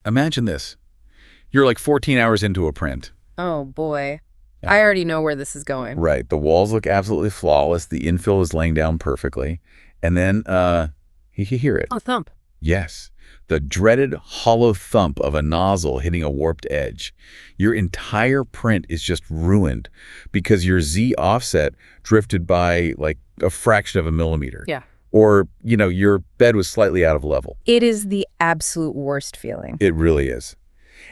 Imagine this. You're like 14 hours into a print. Oh, boy. Yeah. I already know where this is going. Right. The walls look absolutely flawless. The infill is laying down perfectly. And then you can hear it. Oh, thump. Yes. The dreaded hollow thump of a nozzle hitting a warped edge. Your entire print is just ruined because your Z offset drifted by like a fraction of a millimeter. Yeah. Or, your bed was slightly out of level. It is the absolute worst feeling. It really is.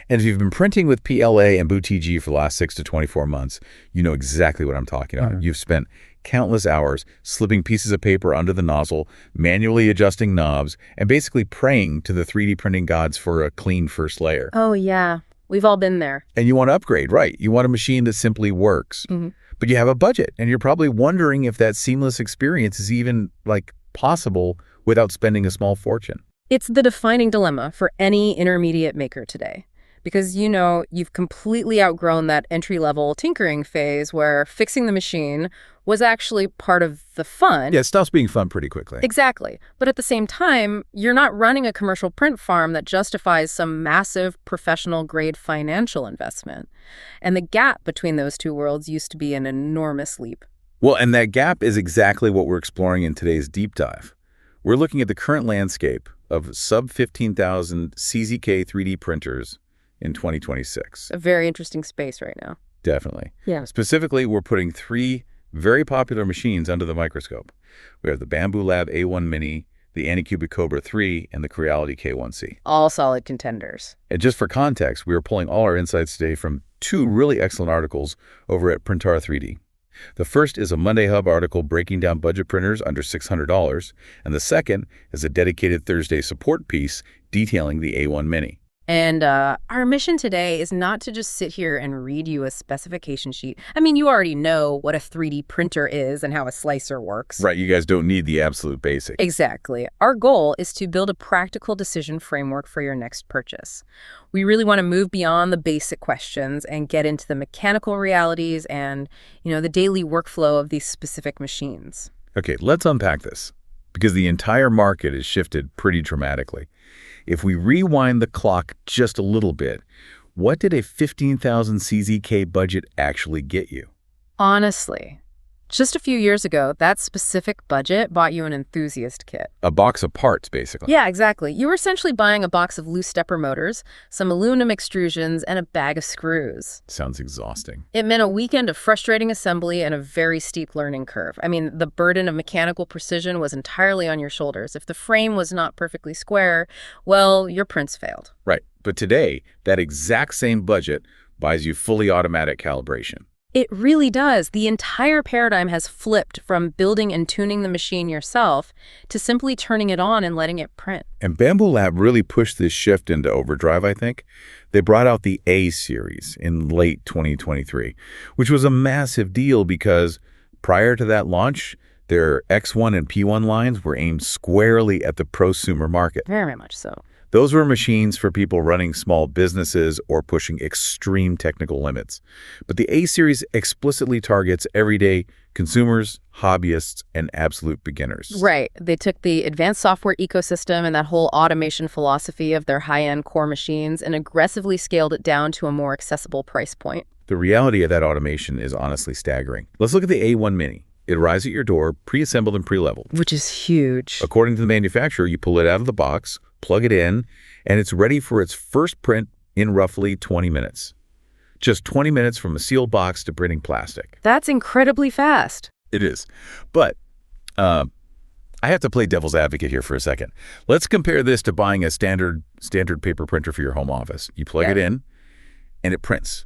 And if you've been printing with PLA and Bambu TG for the last 6 to 24 months, you know exactly what I'm talking about. You've spent countless hours slipping pieces of paper under the nozzle, manually adjusting knobs, and basically praying to the 3D printing gods for a clean first layer. Oh, yeah. We've all been there. And you want to upgrade, right? You want a machine that simply works. But you have a budget, and you're probably wondering if that seamless experience is even, possible without spending a small fortune. It's the defining dilemma for any intermediate maker today. Because, you've completely outgrown that entry-level tinkering phase where fixing the machine was actually part of the fun. Yeah, it stops being fun pretty quickly. Exactly. But at the same time, you're not running a commercial print farm that justifies some massive professional-grade financial investment. And the gap between those two worlds used to be an enormous leap. Well, and that gap is exactly what we're exploring in today's deep dive. We're looking at the current landscape of sub-15,000 CZK 3D printers in 2026. A very interesting space right now. Definitely. Yeah. Specifically, we're putting 3 very popular machines under the microscope. We have the Bambu Lab A1 Mini, the Anycubic Cobra 3, and the Creality K1C. All solid contenders. And just for context, we are pulling all our insights today from 2 really excellent articles over at Printar 3D. The first is a Monday Hub article breaking down budget printers under $600, and the second is a dedicated Thursday support piece detailing the A1 Mini. And our mission today is not to just sit here and read you a specification sheet. I mean, you already know what a 3D printer is and how a slicer works. Right, you guys don't need the absolute basics. Exactly. Our goal is to build a practical decision framework for your next purchase. We really want to move beyond the basic questions and get into the mechanical realities and, the daily workflow of these specific machines. Okay, let's unpack this, because the entire market has shifted pretty dramatically. If we rewind the clock just a little bit, what did a 15,000 CZK budget actually get you? Honestly, just a few years ago, that specific budget bought you an enthusiast kit. A box of parts, basically. Yeah, exactly. You were essentially buying a box of loose stepper motors, some aluminum extrusions, and a bag of screws. Sounds exhausting. It meant a weekend of frustrating assembly and a very steep learning curve. I mean, the burden of mechanical precision was entirely on your shoulders. If the frame was not perfectly square, well, your prints failed. Right. But today, that exact same budget buys you fully automatic calibration. It really does. The entire paradigm has flipped from building and tuning the machine yourself to simply turning it on and letting it print. And Bambu Lab really pushed this shift into overdrive, I think. They brought out the A series in late 2023, which was a massive deal because prior to that launch, their X1 and P1 lines were aimed squarely at the prosumer market. Very much so. Those were machines for people running small businesses or pushing extreme technical limits. But the A-Series explicitly targets everyday consumers, hobbyists, and absolute beginners. Right. They took the advanced software ecosystem and that whole automation philosophy of their high-end core machines and aggressively scaled it down to a more accessible price point. The reality of that automation is honestly staggering. Let's look at the A1 Mini. It arrives at your door, pre-assembled and pre-leveled. Which is huge. According to the manufacturer, you pull it out of the box, plug it in, and it's ready for its first print in roughly 20 minutes. Just 20 minutes from a sealed box to printing plastic. That's incredibly fast. It is. But I have to play devil's advocate here for a second. Let's compare this to buying a standard paper printer for your home office. You plug it in, and it prints.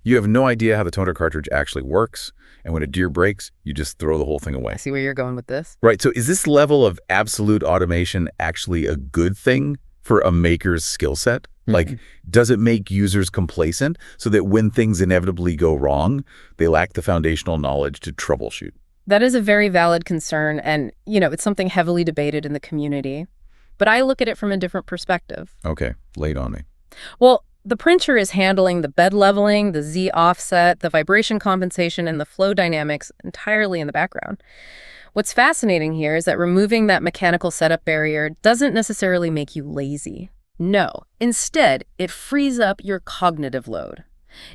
You have no idea how the toner cartridge actually works, and when a deer breaks, you just throw the whole thing away. I see where you're going with this. Right, so is this level of absolute automation actually a good thing for a maker's skill set? Like, does it make users complacent so that when things inevitably go wrong, they lack the foundational knowledge to troubleshoot? That is a very valid concern, and, it's something heavily debated in the community. But I look at it from a different perspective. Okay, lay it on me. Well, the printer is handling the bed leveling, the Z offset, the vibration compensation, and the flow dynamics entirely in the background. What's fascinating here is that removing that mechanical setup barrier doesn't necessarily make you lazy. No. Instead, it frees up your cognitive load.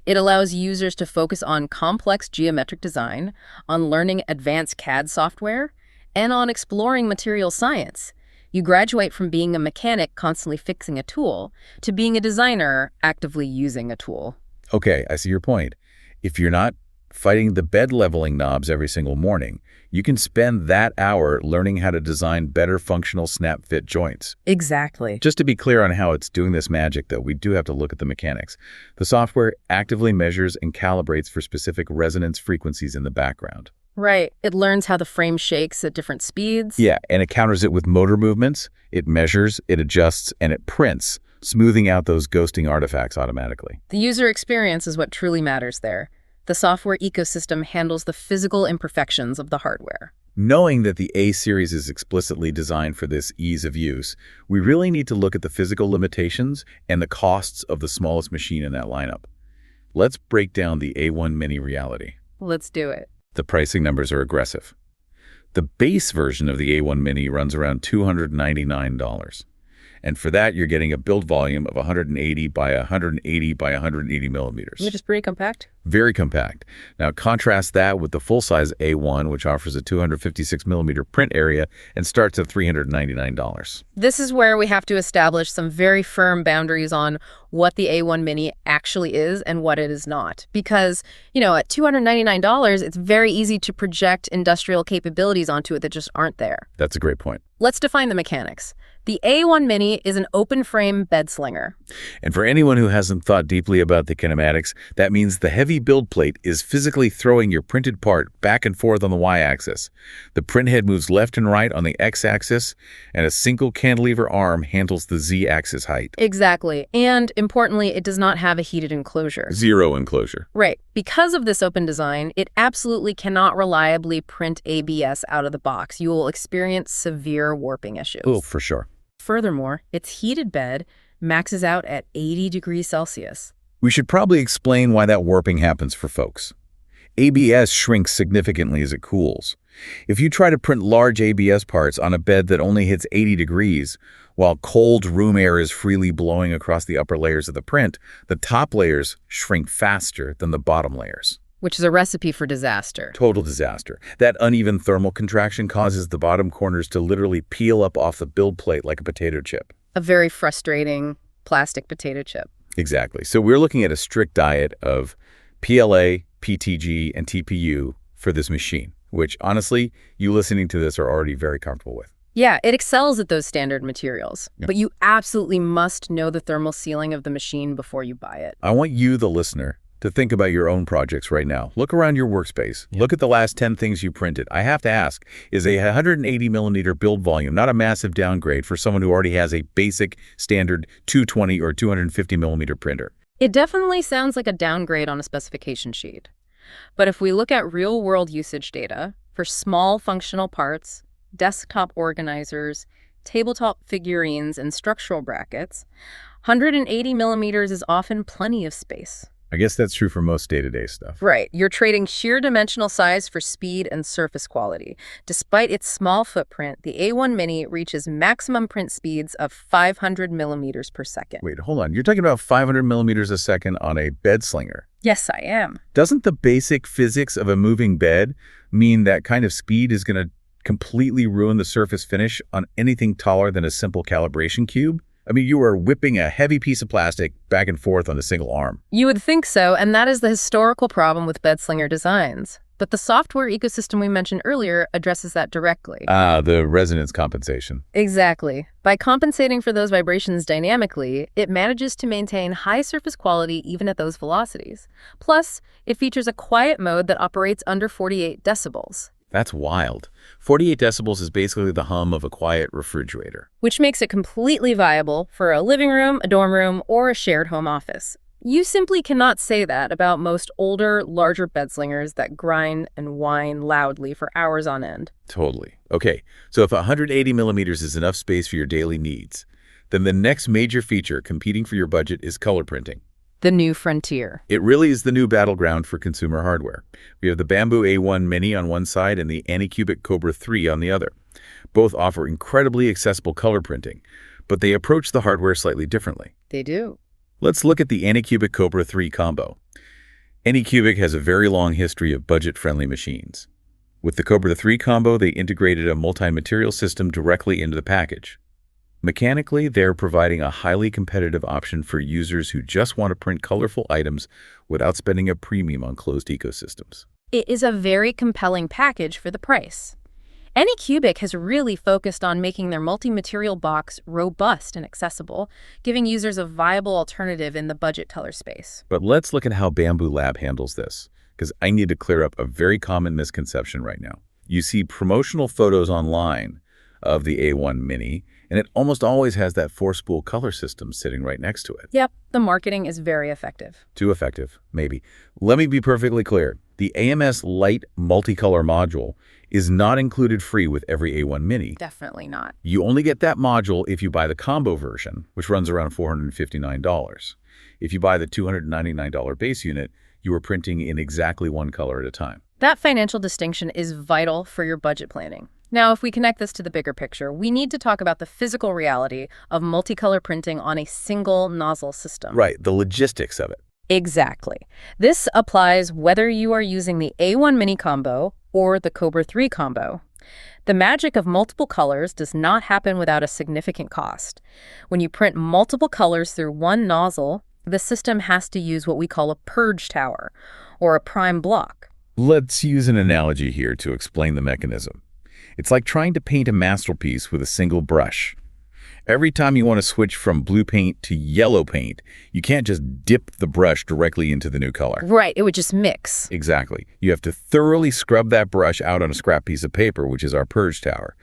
It allows users to focus on complex geometric design, on learning advanced CAD software, and on exploring material science. You graduate from being a mechanic constantly fixing a tool to being a designer actively using a tool. Okay, I see your point. If you're not fighting the bed leveling knobs every single morning, you can spend that hour learning how to design better functional snap-fit joints. Exactly. Just to be clear on how it's doing this magic, though, we do have to look at the mechanics. The software actively measures and calibrates for specific resonance frequencies in the background. Right. It learns how the frame shakes at different speeds. Yeah, and it counters it with motor movements. It measures, it adjusts, and it prints, smoothing out those ghosting artifacts automatically. The user experience is what truly matters there. The software ecosystem handles the physical imperfections of the hardware. Knowing that the A series is explicitly designed for this ease of use, we really need to look at the physical limitations and the costs of the smallest machine in that lineup. Let's break down the A1 Mini reality. Let's do it. The pricing numbers are aggressive. The base version of the A1 Mini runs around $299. And for that, you're getting a build volume of 180 by 180 by 180 millimeters. Which is pretty compact. Very compact. Now, contrast that with the full-size A1, which offers a 256 millimeter print area and starts at $399. This is where we have to establish some very firm boundaries on what the A1 Mini actually is and what it is not. Because, at $299, it's very easy to project industrial capabilities onto it that just aren't there. That's a great point. Let's define the mechanics. The A1 Mini is an open-frame bed slinger. And for anyone who hasn't thought deeply about the kinematics, that means the heavy build plate is physically throwing your printed part back and forth on the y-axis. The print head moves left and right on the x-axis, and a single cantilever arm handles the z-axis height. Exactly. And importantly, it does not have a heated enclosure. Zero enclosure. Right. Because of this open design, it absolutely cannot reliably print ABS out of the box. You will experience severe warping issues. Oh, for sure. Furthermore, its heated bed maxes out at 80 degrees Celsius. We should probably explain why that warping happens for folks. ABS shrinks significantly as it cools. If you try to print large ABS parts on a bed that only hits 80 degrees, while cold room air is freely blowing across the upper layers of the print, the top layers shrink faster than the bottom layers. Which is a recipe for disaster. Total disaster. That uneven thermal contraction causes the bottom corners to literally peel up off the build plate like a potato chip. A very frustrating plastic potato chip. Exactly. So we're looking at a strict diet of PLA, PTG, and TPU for this machine, which honestly, you listening to this are already very comfortable with. Yeah, it excels at those standard materials, Yeah. but you absolutely must know the thermal sealing of the machine before you buy it. I want you, the listener, to think about your own projects right now. Look around your workspace. Look at the last 10 things you printed. I have to ask, is a 180 millimeter build volume not a massive downgrade for someone who already has a basic standard 220 or 250 millimeter printer? It definitely sounds like a downgrade on a specification sheet. But if we look at real-world usage data for small functional parts, desktop organizers, tabletop figurines, and structural brackets, 180 millimeters is often plenty of space. I guess that's true for most day-to-day stuff. Right. You're trading sheer dimensional size for speed and surface quality. Despite its small footprint, the A1 Mini reaches maximum print speeds of 500 millimeters per second. Wait, hold on. You're talking about 500 millimeters a second on a bed slinger. Yes, I am. Doesn't the basic physics of a moving bed mean that kind of speed is going to completely ruin the surface finish on anything taller than a simple calibration cube? I mean, you are whipping a heavy piece of plastic back and forth on a single arm. You would think so, and that is the historical problem with bed slinger designs. But the software ecosystem we mentioned earlier addresses that directly. The resonance compensation. Exactly. By compensating for those vibrations dynamically, it manages to maintain high surface quality even at those velocities. Plus, it features a quiet mode that operates under 48 decibels. That's wild. 48 decibels is basically the hum of a quiet refrigerator. Which makes it completely viable for a living room, a dorm room, or a shared home office. You simply cannot say that about most older, larger bed slingers that grind and whine loudly for hours on end. Totally. Okay, so if 180 millimeters is enough space for your daily needs, then the next major feature competing for your budget is color printing. The new frontier. It really is the new battleground for consumer hardware. We have the Bambu A1 Mini on one side and the Anycubic Cobra 3 on the other. Both offer incredibly accessible color printing, but they approach the hardware slightly differently. They do. Let's look at the Anycubic Cobra 3 combo. Anycubic has a very long history of budget-friendly machines. With the Cobra 3 combo, they integrated a multi-material system directly into the package. Mechanically, they're providing a highly competitive option for users who just want to print colorful items without spending a premium on closed ecosystems. It is a very compelling package for the price. Anycubic has really focused on making their multi-material box robust and accessible, giving users a viable alternative in the budget color space. But let's look at how Bambu Lab handles this, because I need to clear up a very common misconception right now. You see promotional photos online of the A1 Mini, and it almost always has that four-spool color system sitting right next to it. Yep, the marketing is very effective. Too effective, maybe. Let me be perfectly clear. The AMS Lite multicolor module is not included free with every A1 Mini. Definitely not. You only get that module if you buy the combo version, which runs around $459. If you buy the $299 base unit, you are printing in exactly one color at a time. That financial distinction is vital for your budget planning. Now, if we connect this to the bigger picture, we need to talk about the physical reality of multicolor printing on a single nozzle system. Right, the logistics of it. Exactly. This applies whether you are using the A1 Mini combo or the Cobra 3 combo. The magic of multiple colors does not happen without a significant cost. When you print multiple colors through one nozzle, the system has to use what we call a purge tower, or a prime block. Let's use an analogy here to explain the mechanism. It's like trying to paint a masterpiece with a single brush. Every time you want to switch from blue paint to yellow paint, you can't just dip the brush directly into the new color. Right, it would just mix. Exactly. You have to thoroughly scrub that brush out on a scrap piece of paper, which is our purge tower.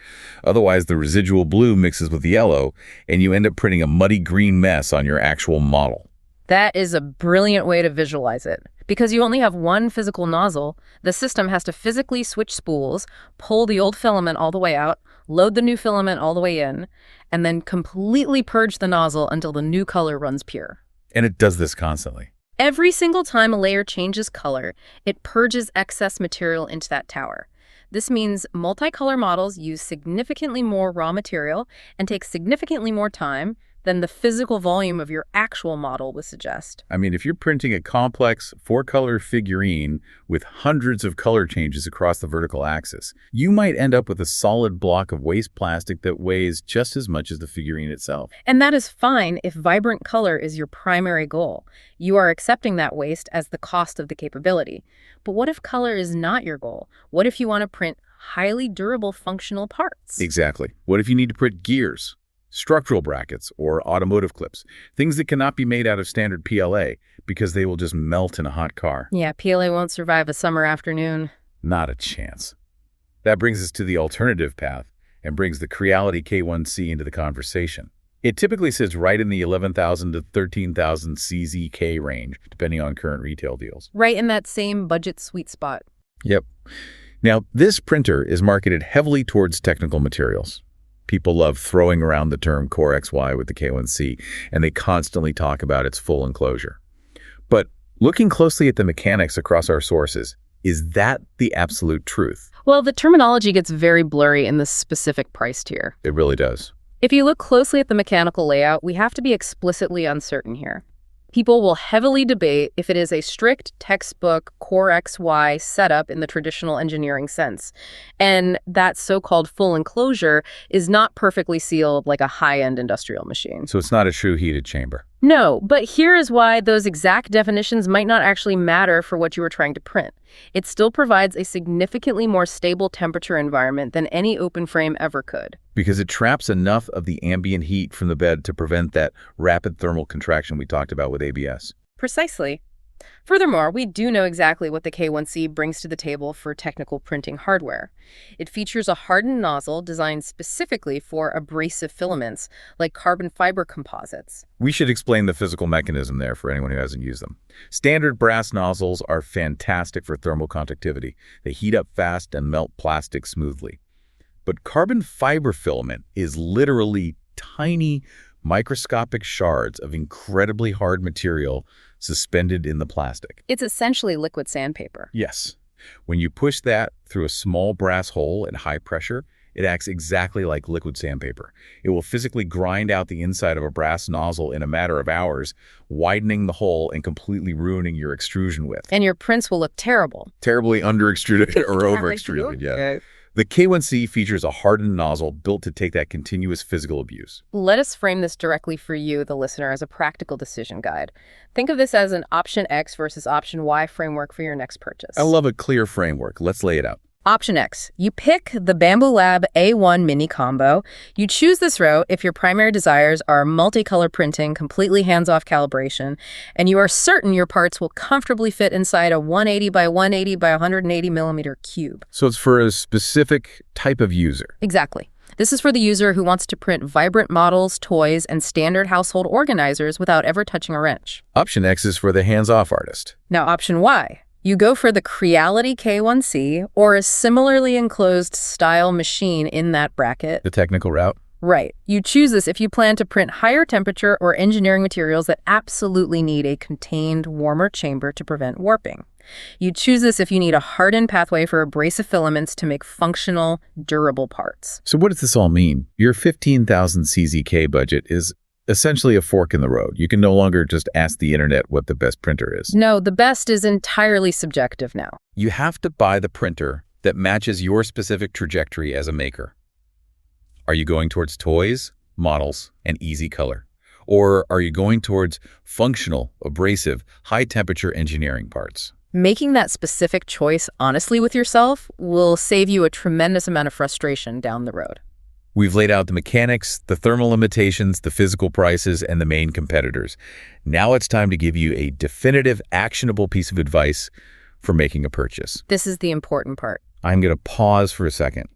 Otherwise, the residual blue mixes with yellow, and you end up printing a muddy green mess on your actual model. That is a brilliant way to visualize it. Because you only have one physical nozzle, the system has to physically switch spools, pull the old filament all the way out, load the new filament all the way in, and then completely purge the nozzle until the new color runs pure. And it does this constantly. Every single time a layer changes color, it purges excess material into that tower. This means multicolor models use significantly more raw material and take significantly more time than the physical volume of your actual model would suggest. I mean, if you're printing a complex four-color figurine with hundreds of color changes across the vertical axis, you might end up with a solid block of waste plastic that weighs just as much as the figurine itself. And that is fine if vibrant color is your primary goal. You are accepting that waste as the cost of the capability. But what if color is not your goal? What if you want to print highly durable functional parts? Exactly. What if you need to print gears, structural brackets, or automotive clips, things that cannot be made out of standard PLA because they will just melt in a hot car? Yeah, PLA won't survive a summer afternoon. Not a chance. That brings us to the alternative path and brings the Creality K1C into the conversation. It typically sits right in the 11,000 to 13,000 CZK range, depending on current retail deals. Right in that same budget sweet spot. Yep. Now, this printer is marketed heavily towards technical materials. People love throwing around the term Core XY with the K1C, and they constantly talk about its full enclosure. But looking closely at the mechanics across our sources, is that the absolute truth? Well, the terminology gets very blurry in this specific price tier. It really does. If you look closely at the mechanical layout, we have to be explicitly uncertain here. People will heavily debate if it is a strict textbook Core XY setup in the traditional engineering sense, and that so-called full enclosure is not perfectly sealed like a high-end industrial machine. So it's not a true heated chamber. No, but here is why those exact definitions might not actually matter for what you were trying to print. It still provides a significantly more stable temperature environment than any open frame ever could. Because it traps enough of the ambient heat from the bed to prevent that rapid thermal contraction we talked about with ABS. Precisely. Furthermore, we do know exactly what the K1C brings to the table for technical printing hardware. It features a hardened nozzle designed specifically for abrasive filaments, like carbon fiber composites. We should explain the physical mechanism there for anyone who hasn't used them. Standard brass nozzles are fantastic for thermal conductivity. They heat up fast and melt plastic smoothly. But carbon fiber filament is literally tiny, microscopic shards of incredibly hard material suspended in the plastic. It's essentially liquid sandpaper. Yes. When you push that through a small brass hole at high pressure, It acts exactly like liquid sandpaper. It will physically grind out the inside of a brass nozzle in a matter of hours, widening the hole and completely ruining your extrusion width. And your prints will look terrible. Terribly under-extruded or over-extruded, yeah. Okay. The K1C features a hardened nozzle built to take that continuous physical abuse. Let us frame this directly for you, the listener, as a practical decision guide. Think of this as an option X versus option Y framework for your next purchase. I love a clear framework. Let's lay it out. Option X, you pick the Bambu Lab A1 mini combo. You choose this route if your primary desires are multicolor printing, completely hands-off calibration, and you are certain your parts will comfortably fit inside a 180 by 180 by 180 millimeter cube. So it's for a specific type of user. Exactly. This is for the user who wants to print vibrant models, toys, and standard household organizers without ever touching a wrench. Option X is for the hands-off artist. Now, option Y. You go for the Creality K1C or a similarly enclosed style machine in that bracket. The technical route? Right. You choose this if you plan to print higher temperature or engineering materials that absolutely need a contained, warmer chamber to prevent warping. You choose this if you need a hardened pathway for abrasive filaments to make functional, durable parts. So what does this all mean? Your 15,000 CZK budget is essentially a fork in the road. You can no longer just ask the internet what the best printer is. No, the best is entirely subjective now. You have to buy the printer that matches your specific trajectory as a maker. Are you going towards toys, models, and easy color? Or are you going towards functional, abrasive, high-temperature engineering parts? Making that specific choice honestly with yourself will save you a tremendous amount of frustration down the road. We've laid out the mechanics, the thermal limitations, the physical prices, and the main competitors. Now it's time to give you a definitive, actionable piece of advice for making a purchase. This is the important part. I'm going to pause for a second.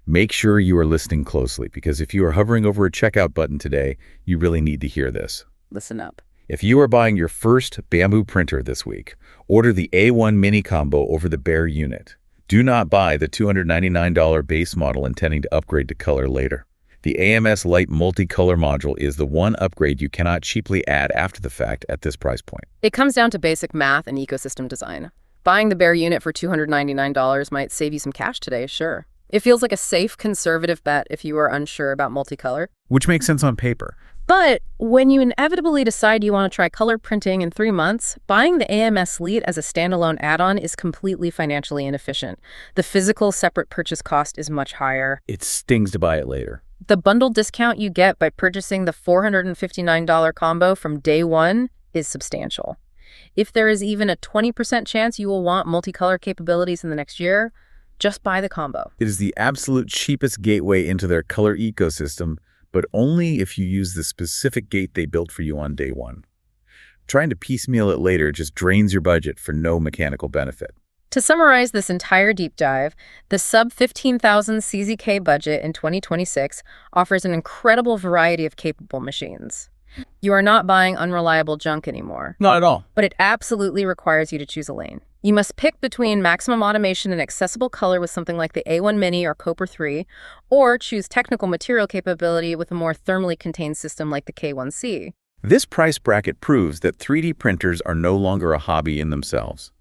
Make sure you are listening closely, because if you are hovering over a checkout button today, you really need to hear this. Listen up. If you are buying your first Bambu printer this week, order the A1 mini combo over the bare unit. Do not buy the $299 base model intending to upgrade to color later. The AMS Lite multicolor module is the one upgrade you cannot cheaply add after the fact at this price point. It comes down to basic math and ecosystem design. Buying the bare unit for $299 might save you some cash today, sure. It feels like a safe, conservative bet if you are unsure about multicolor. Which makes sense on paper. But when you inevitably decide you want to try color printing in 3 months, buying the AMS Lite as a standalone add-on is completely financially inefficient. The physical separate purchase cost is much higher. It stings to buy it later. The bundle discount you get by purchasing the $459 combo from day one is substantial. If there is even a 20% chance you will want multicolor capabilities in the next year, just buy the combo. It is the absolute cheapest gateway into their color ecosystem, but only if you use the specific gate they built for you on day one. Trying to piecemeal it later just drains your budget for no mechanical benefit. To summarize this entire deep dive, the sub-15,000 CZK budget in 2026 offers an incredible variety of capable machines. You are not buying unreliable junk anymore. Not at all. But it absolutely requires you to choose a lane. You must pick between maximum automation and accessible color with something like the A1 Mini or Copper 3, or choose technical material capability with a more thermally contained system like the K1C. This price bracket proves that 3D printers are no longer a hobby in themselves.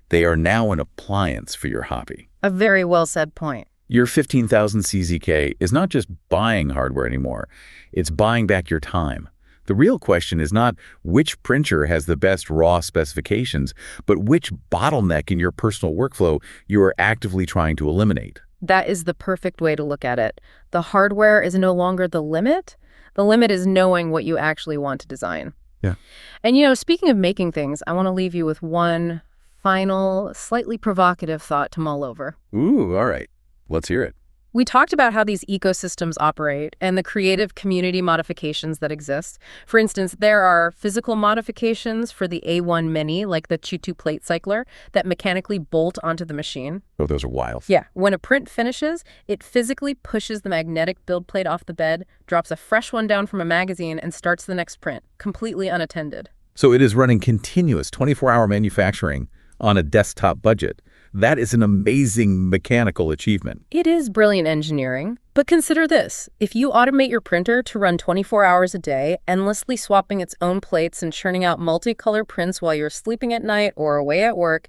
They are now an appliance for your hobby. A very well said point. Your 15,000 CZK is not just buying hardware anymore, it's buying back your time. The real question is not which printer has the best raw specifications, but which bottleneck in your personal workflow you are actively trying to eliminate. That is the perfect way to look at it. The hardware is no longer the limit. The limit is knowing what you actually want to design. Yeah. And speaking of making things, I want to leave you with one final, slightly provocative thought to mull over. Ooh, all right. Let's hear it. We talked about how these ecosystems operate and the creative community modifications that exist. For instance, there are physical modifications for the A1 Mini, like the Chitu plate cycler, that mechanically bolt onto the machine. Oh, those are wild. Yeah. When a print finishes, it physically pushes the magnetic build plate off the bed, drops a fresh one down from a magazine, and starts the next print, completely unattended. So it is running continuous 24-hour manufacturing on a desktop budget. That is an amazing mechanical achievement. It is brilliant engineering. But consider this. If you automate your printer to run 24 hours a day, endlessly swapping its own plates and churning out multicolor prints while you're sleeping at night or away at work,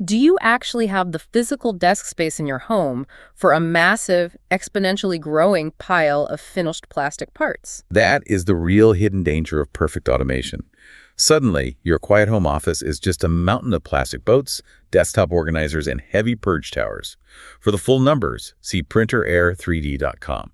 do you actually have the physical desk space in your home for a massive, exponentially growing pile of finished plastic parts? That is the real hidden danger of perfect automation. Suddenly, your quiet home office is just a mountain of plastic boats, desktop organizers, and heavy purge towers. For the full numbers, see printerair3d.com.